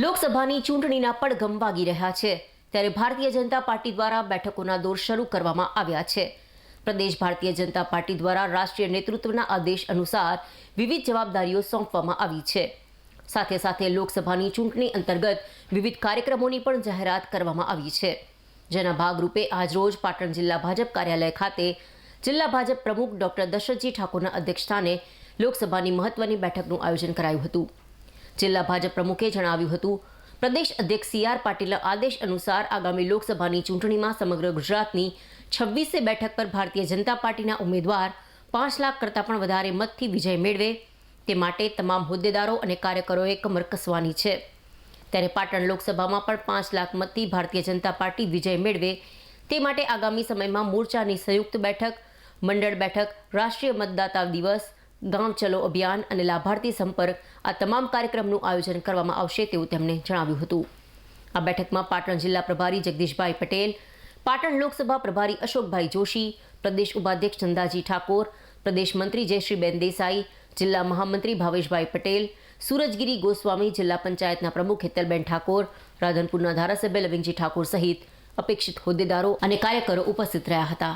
લોકસભાની ચૂંટણીના પડઘમ વાગી રહ્યા છે ત્યારે ભારતીય જનતા પાર્ટી દ્વારા બેઠકોના દોર શરૂ કરવામાં આવ્યા છે। પ્રદેશ ભારતીય જનતા પાર્ટી દ્વારા રાષ્ટ્રીય નેતૃત્વના આદેશ અનુસાર વિવિધ જવાબદારીઓ સોંપવામાં આવી છે। સાથે સાથે લોકસભાની ચૂંટણી અંતર્ગત વિવિધ કાર્યક્રમોની પણ જાહેરાત કરવામાં આવી છે, જેના ભાગરૂપે આજરોજ પાટણ જિલ્લા ભાજપ કાર્યાલય ખાતે જિલ્લા ભાજપ પ્રમુખ ડોક્ટર દશરથજી ઠાકોરના અધ્યક્ષસ્થાને લોકસભાની મહત્વની બેઠકનું આયોજન કરાયું હતું। જિલ્લા ભાજપ પ્રમુખે જણાવ્યું હતું, પ્રદેશ અધ્યક્ષ CR પાટીલના આદેશ અનુસાર આગામી લોકસભાની ચૂંટણીમાં સમગ્ર ગુજરાતની 26 બેઠક પર ભારતીય જનતા પાર્ટીના ઉમેદવાર 5 લાખ કરતાં પણ વધારે મતથી વિજય મેળવે તે માટે તમામ હોદ્દેદારો અને કાર્યકરોએ કમર કસવાની છે। ત્યારે પાટણ લોકસભામાં પણ 5 લાખ મતથી ભારતીય જનતા પાર્ટી વિજય મેળવે તે માટે આગામી સમયમાં મોરચાની સંયુક્ત બેઠક, મંડળ બેઠક, રાષ્ટ્રીય મતદાતા દિવસ, ગામ ચલો અભિયાન અને લાભાર્થી સંપર્ક આ તમામ કાર્યક્રમનું આયોજન કરવામાં આવશે તેવું તેમણે જણાવ્યું હતું। આ બેઠકમાં પાટણ જિલ્લા પ્રભારી જગદીશભાઈ પટેલ, પાટણ લોકસભા પ્રભારી અશોકભાઈ જોશી, પ્રદેશ ઉપાધ્યક્ષ ચંદાજી ઠાકોર, પ્રદેશ મંત્રી જયશ્રીબેન દેસાઈ, જિલ્લા મહામંત્રી ભાવેશભાઈ પટેલ, સુરજગીરી ગોસ્વામી, જિલ્લા પંચાયતના પ્રમુખ હેતલબેન ઠાકોર, રાધનપુરના ધારાસભ્ય લવિંગજી ઠાકોર સહિત અપેક્ષિત હોદ્દેદારો અને કાર્યકરો ઉપસ્થિત રહ્યા હતા।